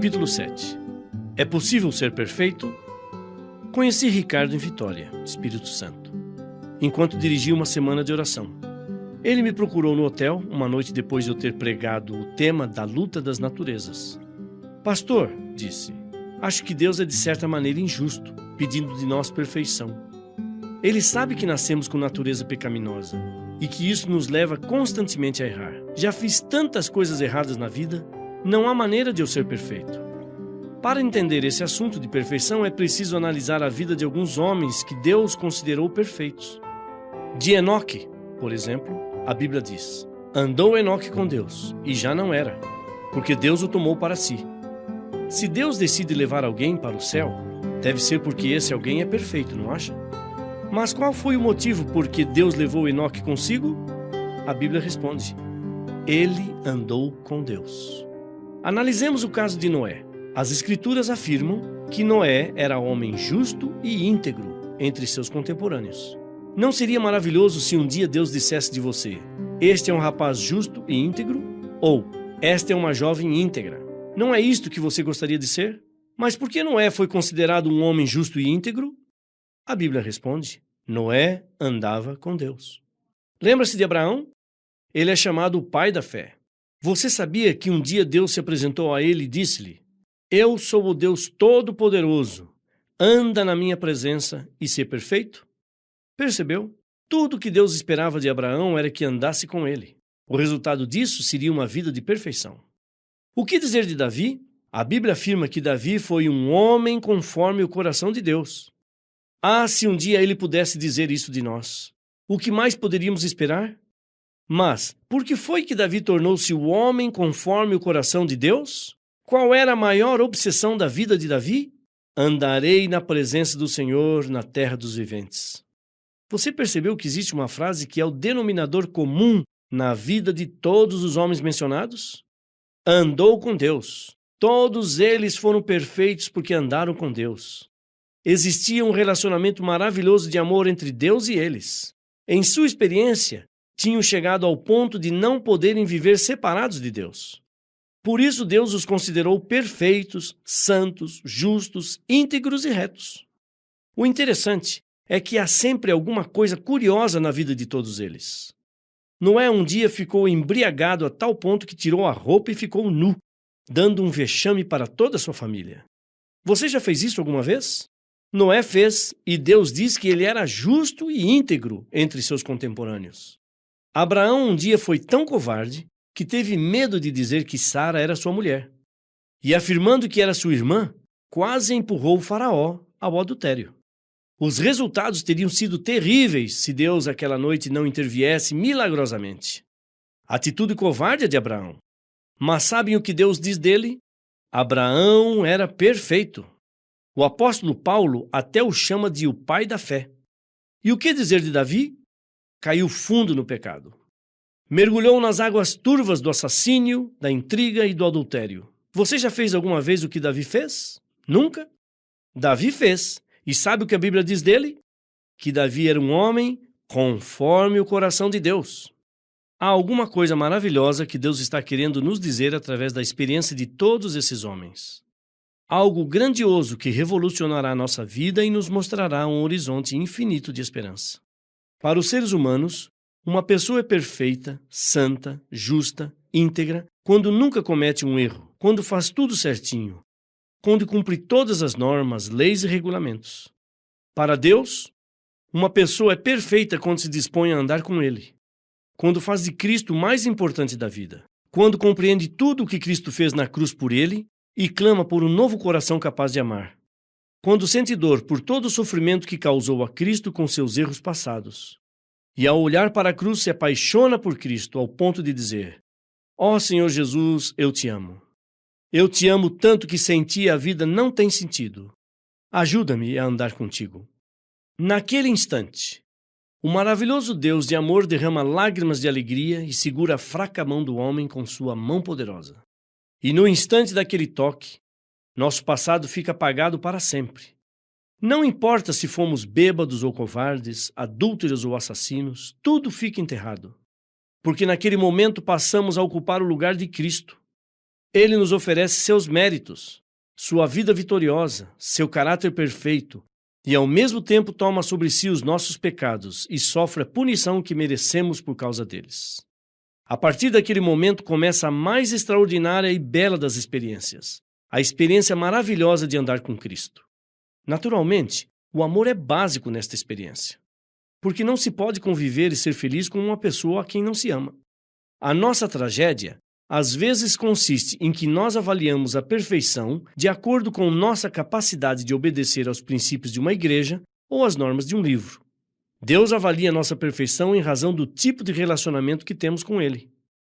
Capítulo 7. É possível ser perfeito? Conheci Ricardo em Vitória, Espírito Santo, enquanto dirigia uma semana de oração. Ele me procurou no hotel, uma noite depois de eu ter pregado o tema da luta das naturezas. Pastor, disse, acho que Deus é de certa maneira injusto, pedindo de nós perfeição. Ele sabe que nascemos com natureza pecaminosa e que isso nos leva constantemente a errar. Já fiz tantas coisas erradas na vida, não há maneira de eu ser perfeito. Para entender esse assunto de perfeição, é preciso analisar a vida de alguns homens que Deus considerou perfeitos. De Enoque, por exemplo, a Bíblia diz: andou Enoque com Deus, e já não era, porque Deus o tomou para si. Se Deus decide levar alguém para o céu, deve ser porque esse alguém é perfeito, não acha? Mas qual foi o motivo por que Deus levou Enoque consigo? A Bíblia responde: ele andou com Deus. Analisemos o caso de Noé. As Escrituras afirmam que Noé era homem justo e íntegro entre seus contemporâneos. Não seria maravilhoso se um dia Deus dissesse de você: este é um rapaz justo e íntegro? Ou, esta é uma jovem íntegra? Não é isto que você gostaria de ser? Mas por que Noé foi considerado um homem justo e íntegro? A Bíblia responde: Noé andava com Deus. Lembra-se de Abraão? Ele é chamado o pai da fé. Você sabia que um dia Deus se apresentou a ele e disse-lhe: eu sou o Deus Todo-Poderoso, anda na minha presença e ser perfeito? Percebeu? Tudo que Deus esperava de Abraão era que andasse com ele. O resultado disso seria uma vida de perfeição. O que dizer de Davi? A Bíblia afirma que Davi foi um homem conforme o coração de Deus. Ah, se um dia ele pudesse dizer isso de nós! O que mais poderíamos esperar? Mas, por que foi que Davi tornou-se o homem conforme o coração de Deus? Qual era a maior obsessão da vida de Davi? Andarei na presença do Senhor na terra dos viventes. Você percebeu que existe uma frase que é o denominador comum na vida de todos os homens mencionados? Andou com Deus. Todos eles foram perfeitos porque andaram com Deus. Existia um relacionamento maravilhoso de amor entre Deus e eles. Em sua experiência, tinham chegado ao ponto de não poderem viver separados de Deus. Por isso Deus os considerou perfeitos, santos, justos, íntegros e retos. O interessante é que há sempre alguma coisa curiosa na vida de todos eles. Noé um dia ficou embriagado a tal ponto que tirou a roupa e ficou nu, dando um vexame para toda a sua família. Você já fez isso alguma vez? Noé fez, e Deus diz que ele era justo e íntegro entre seus contemporâneos. Abraão um dia foi tão covarde que teve medo de dizer que Sara era sua mulher. E afirmando que era sua irmã, quase empurrou o faraó ao adultério. Os resultados teriam sido terríveis se Deus aquela noite não interviesse milagrosamente. Atitude covarde de Abraão. Mas sabem o que Deus diz dele? Abraão era perfeito. O apóstolo Paulo até o chama de o pai da fé. E o que dizer de Davi? Caiu fundo no pecado. Mergulhou nas águas turvas do assassínio, da intriga e do adultério. Você já fez alguma vez o que Davi fez? Nunca? Davi fez. E sabe o que a Bíblia diz dele? Que Davi era um homem conforme o coração de Deus. Há alguma coisa maravilhosa que Deus está querendo nos dizer através da experiência de todos esses homens. Algo grandioso que revolucionará a nossa vida e nos mostrará um horizonte infinito de esperança. Para os seres humanos, uma pessoa é perfeita, santa, justa, íntegra, quando nunca comete um erro, quando faz tudo certinho, quando cumpre todas as normas, leis e regulamentos. Para Deus, uma pessoa é perfeita quando se dispõe a andar com Ele, quando faz de Cristo o mais importante da vida, quando compreende tudo o que Cristo fez na cruz por ele e clama por um novo coração capaz de amar, quando sente dor por todo o sofrimento que causou a Cristo com seus erros passados. E ao olhar para a cruz se apaixona por Cristo ao ponto de dizer: ó Senhor Jesus, eu te amo. Eu te amo tanto que sem ti a vida não tem sentido. Ajuda-me a andar contigo. Naquele instante, o maravilhoso Deus de amor derrama lágrimas de alegria e segura a fraca mão do homem com sua mão poderosa. E no instante daquele toque, nosso passado fica apagado para sempre. Não importa se fomos bêbados ou covardes, adúlteros ou assassinos, tudo fica enterrado. Porque naquele momento passamos a ocupar o lugar de Cristo. Ele nos oferece seus méritos, sua vida vitoriosa, seu caráter perfeito, e ao mesmo tempo toma sobre si os nossos pecados e sofre a punição que merecemos por causa deles. A partir daquele momento começa a mais extraordinária e bela das experiências, a experiência maravilhosa de andar com Cristo. Naturalmente, o amor é básico nesta experiência, porque não se pode conviver e ser feliz com uma pessoa a quem não se ama. A nossa tragédia, às vezes, consiste em que nós avaliamos a perfeição de acordo com nossa capacidade de obedecer aos princípios de uma igreja ou às normas de um livro. Deus avalia nossa perfeição em razão do tipo de relacionamento que temos com Ele.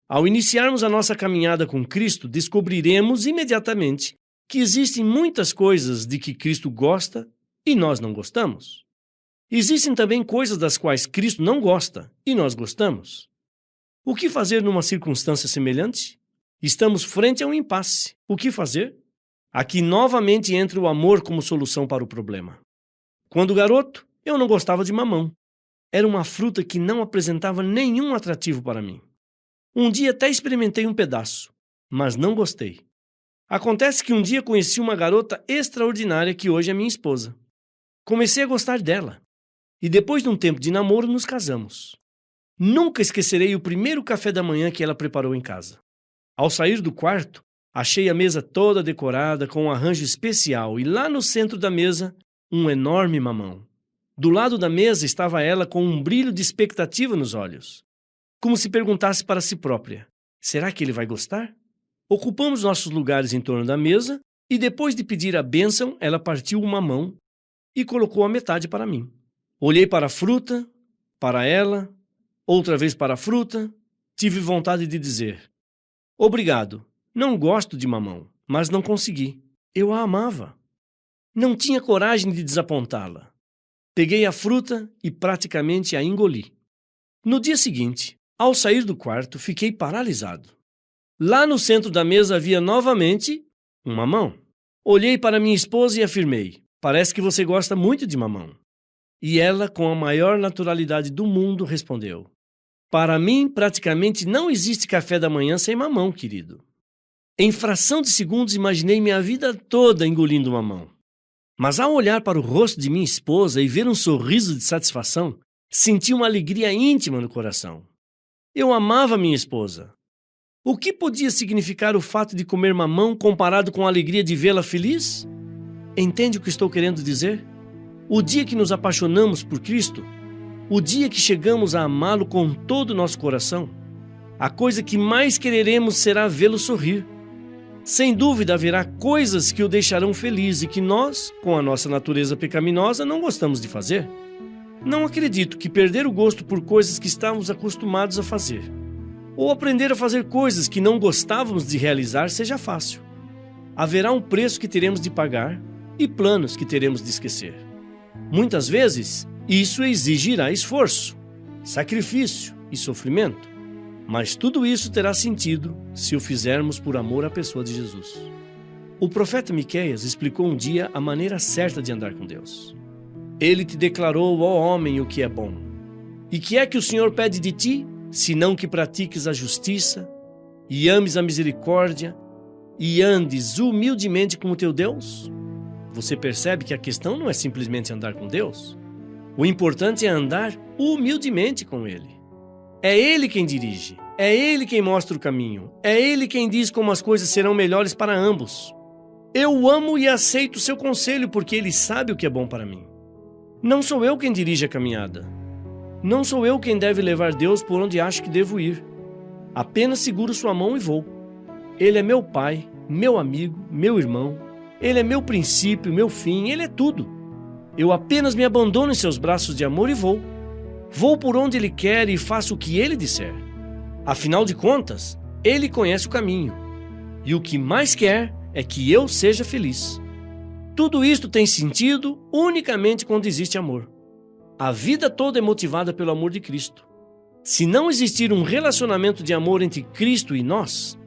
Ao iniciarmos a nossa caminhada com Cristo, descobriremos imediatamente que existem muitas coisas de que Cristo gosta e nós não gostamos. Existem também coisas das quais Cristo não gosta e nós gostamos. O que fazer numa circunstância semelhante? Estamos frente a um impasse. O que fazer? Aqui novamente entra o amor como solução para o problema. Quando garoto, eu não gostava de mamão. Era uma fruta que não apresentava nenhum atrativo para mim. Um dia até experimentei um pedaço, mas não gostei. Acontece que um dia conheci uma garota extraordinária que hoje é minha esposa. Comecei a gostar dela. E depois de um tempo de namoro, nos casamos. Nunca esquecerei o primeiro café da manhã que ela preparou em casa. Ao sair do quarto, achei a mesa toda decorada com um arranjo especial e lá no centro da mesa, um enorme mamão. Do lado da mesa estava ela com um brilho de expectativa nos olhos, como se perguntasse para si própria: será que ele vai gostar? Ocupamos nossos lugares em torno da mesa e depois de pedir a bênção, ela partiu o mamão e colocou a metade para mim. Olhei para a fruta, para ela, outra vez para a fruta, tive vontade de dizer: obrigado, não gosto de mamão, mas não consegui. Eu a amava. Não tinha coragem de desapontá-la. Peguei a fruta e praticamente a engoli. No dia seguinte, ao sair do quarto, fiquei paralisado. Lá no centro da mesa havia novamente um mamão. Olhei para minha esposa e afirmei: parece que você gosta muito de mamão. E ela, com a maior naturalidade do mundo, respondeu: para mim, praticamente não existe café da manhã sem mamão, querido. Em fração de segundos, imaginei minha vida toda engolindo mamão. Mas ao olhar para o rosto de minha esposa e ver um sorriso de satisfação, senti uma alegria íntima no coração. Eu amava minha esposa. O que podia significar o fato de comer mamão comparado com a alegria de vê-la feliz? Entende o que estou querendo dizer? O dia que nos apaixonamos por Cristo, o dia que chegamos a amá-lo com todo o nosso coração, a coisa que mais quereremos será vê-lo sorrir. Sem dúvida haverá coisas que o deixarão feliz e que nós, com a nossa natureza pecaminosa, não gostamos de fazer. Não acredito que perder o gosto por coisas que estávamos acostumados a fazer, ou aprender a fazer coisas que não gostávamos de realizar, seja fácil. Haverá um preço que teremos de pagar e planos que teremos de esquecer. Muitas vezes, isso exigirá esforço, sacrifício e sofrimento. Mas tudo isso terá sentido se o fizermos por amor à pessoa de Jesus. O profeta Miqueias explicou um dia a maneira certa de andar com Deus. Ele te declarou, ó homem, o que é bom. E que é que o Senhor pede de ti, senão que pratiques a justiça, e ames a misericórdia, e andes humildemente com o teu Deus? Você percebe que a questão não é simplesmente andar com Deus? O importante é andar humildemente com Ele. É Ele quem dirige, é Ele quem mostra o caminho, é Ele quem diz como as coisas serão melhores para ambos. Eu o amo e aceito o seu conselho porque Ele sabe o que é bom para mim. Não sou eu quem dirige a caminhada. Não sou eu quem deve levar Deus por onde acho que devo ir. Apenas seguro sua mão e vou. Ele é meu pai, meu amigo, meu irmão. Ele é meu princípio, meu fim, Ele é tudo. Eu apenas me abandono em seus braços de amor e vou. Vou por onde Ele quer e faço o que Ele disser. Afinal de contas, Ele conhece o caminho. E o que mais quer é que eu seja feliz. Tudo isto tem sentido unicamente quando existe amor. A vida toda é motivada pelo amor de Cristo. Se não existir um relacionamento de amor entre Cristo e nós,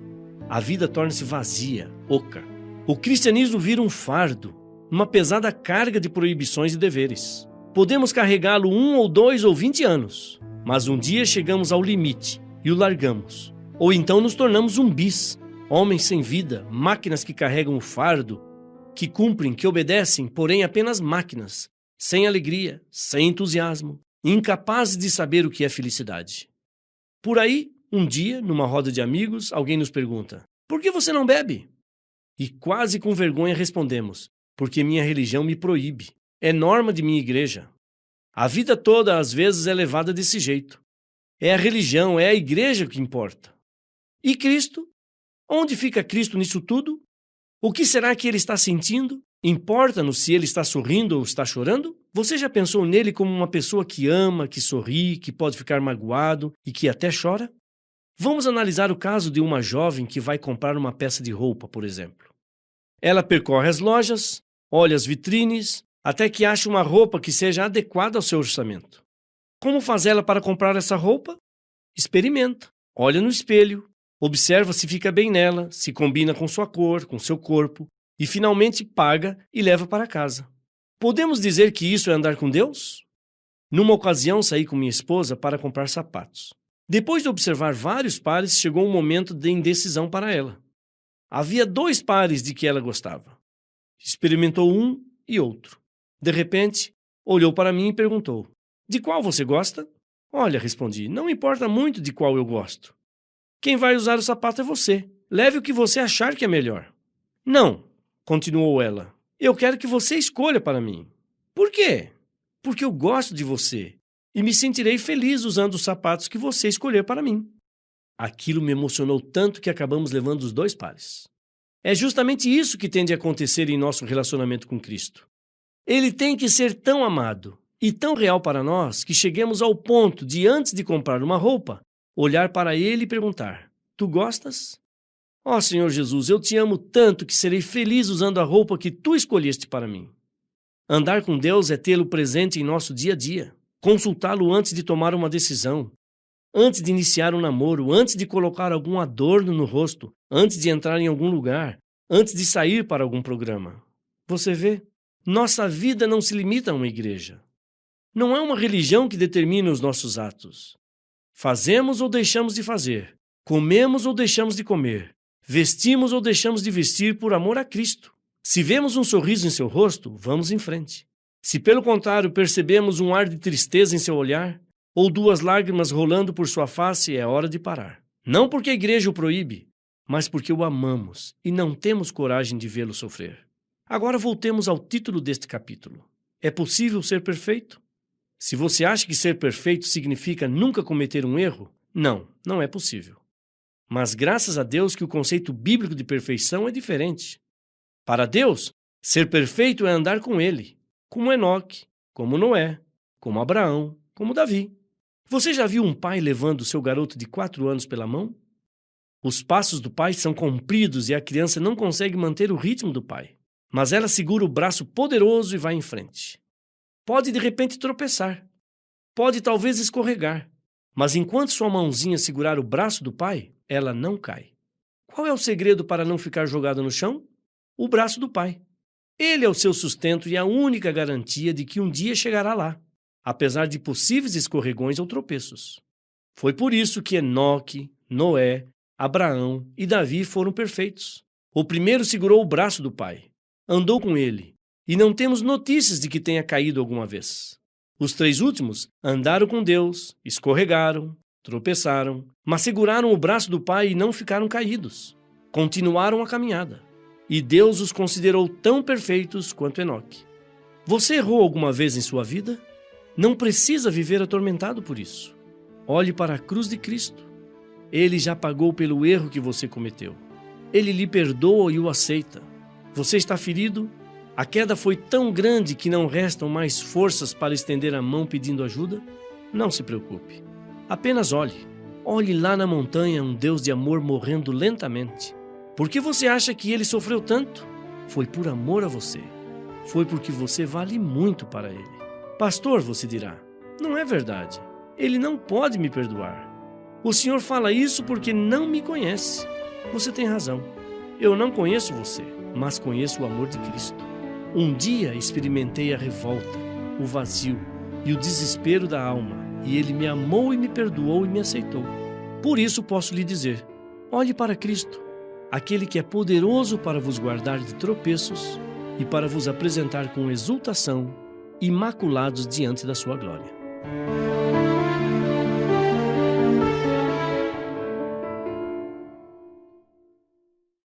a vida torna-se vazia, oca. O cristianismo vira um fardo, uma pesada carga de proibições e deveres. Podemos carregá-lo 1 ou 2 ou 20 anos, mas um dia chegamos ao limite e o largamos. Ou então nos tornamos zumbis, Homens sem vida, máquinas que carregam o fardo, que cumprem, que obedecem, porém apenas máquinas, sem alegria, sem entusiasmo, incapazes de saber o que é felicidade. Por aí, um dia, numa roda de amigos, alguém nos pergunta: por que você não bebe? E quase com vergonha respondemos: porque minha religião me proíbe. É norma de minha igreja. A vida toda, às vezes, é levada desse jeito. É a religião, é a igreja que importa. E Cristo? Onde fica Cristo nisso tudo? O que será que ele está sentindo? Importa-nos se ele está sorrindo ou está chorando? Você já pensou nele como uma pessoa que ama, que sorri, que pode ficar magoado e que até chora? Vamos analisar o caso de uma jovem que vai comprar uma peça de roupa, por exemplo. Ela percorre as lojas, olha as vitrines, até que acha uma roupa que seja adequada ao seu orçamento. Como faz ela para comprar essa roupa? Experimenta, olha no espelho, observa se fica bem nela, se combina com sua cor, com seu corpo, e finalmente paga e leva para casa. Podemos dizer que isso é andar com Deus? Numa ocasião, saí com minha esposa para comprar sapatos. Depois de observar vários pares, chegou um momento de indecisão para ela. Havia 2 pares de que ela gostava. Experimentou um e outro. De repente, olhou para mim e perguntou: de qual você gosta? Olha, respondi, não importa muito de qual eu gosto. Quem vai usar o sapato é você. Leve o que você achar que é melhor. Não, continuou ela. Eu quero que você escolha para mim. Por quê? Porque eu gosto de você e me sentirei feliz usando os sapatos que você escolher para mim. Aquilo me emocionou tanto que acabamos levando os 2 pares. É justamente isso que tem de acontecer em nosso relacionamento com Cristo. Ele tem que ser tão amado e tão real para nós que cheguemos ao ponto de, antes de comprar uma roupa, olhar para ele e perguntar: tu gostas? Ó Senhor Jesus, eu te amo tanto que serei feliz usando a roupa que tu escolheste para mim. Andar com Deus é tê-lo presente em nosso dia a dia, consultá-lo antes de tomar uma decisão, antes de iniciar um namoro, antes de colocar algum adorno no rosto, antes de entrar em algum lugar, antes de sair para algum programa. Você vê? Nossa vida não se limita a uma igreja. Não é uma religião que determina os nossos atos. Fazemos ou deixamos de fazer, comemos ou deixamos de comer, vestimos ou deixamos de vestir por amor a Cristo. Se vemos um sorriso em seu rosto, vamos em frente. Se, pelo contrário, percebemos um ar de tristeza em seu olhar, ou 2 lágrimas rolando por sua face, é hora de parar. Não porque a igreja o proíbe, mas porque o amamos e não temos coragem de vê-lo sofrer. Agora voltemos ao título deste capítulo. É possível ser perfeito? Se você acha que ser perfeito significa nunca cometer um erro, não é possível. Mas graças a Deus que o conceito bíblico de perfeição é diferente. Para Deus, ser perfeito é andar com Ele, como Enoque, como Noé, como Abraão, como Davi. Você já viu um pai levando seu garoto de 4 anos pela mão? Os passos do pai são compridos e a criança não consegue manter o ritmo do pai. Mas ela segura o braço poderoso e vai em frente. Pode de repente tropeçar. Pode talvez escorregar. Mas enquanto sua mãozinha segurar o braço do pai, ela não cai. Qual é o segredo para não ficar jogada no chão? O braço do pai. Ele é o seu sustento e a única garantia de que um dia chegará lá, apesar de possíveis escorregões ou tropeços. Foi por isso que Enoque, Noé, Abraão e Davi foram perfeitos. O primeiro segurou o braço do pai, andou com ele, e não temos notícias de que tenha caído alguma vez. Os 3 últimos andaram com Deus, escorregaram, tropeçaram, mas seguraram o braço do pai e não ficaram caídos. Continuaram a caminhada. E Deus os considerou tão perfeitos quanto Enoque. Você errou alguma vez em sua vida? Não precisa viver atormentado por isso. Olhe para a cruz de Cristo. Ele já pagou pelo erro que você cometeu. Ele lhe perdoa e o aceita. Você está ferido? A queda foi tão grande que não restam mais forças para estender a mão pedindo ajuda? Não se preocupe. Apenas olhe. Olhe lá na montanha um Deus de amor morrendo lentamente. Por que você acha que ele sofreu tanto? Foi por amor a você. Foi porque você vale muito para ele. Pastor, você dirá, não é verdade. Ele não pode me perdoar. O senhor fala isso porque não me conhece. Você tem razão. Eu não conheço você, mas conheço o amor de Cristo. Um dia experimentei a revolta, o vazio e o desespero da alma, e ele me amou e me perdoou e me aceitou. Por isso posso lhe dizer, olhe para Cristo. aquele que é poderoso para vos guardar de tropeços e para vos apresentar com exultação, imaculados diante da sua glória.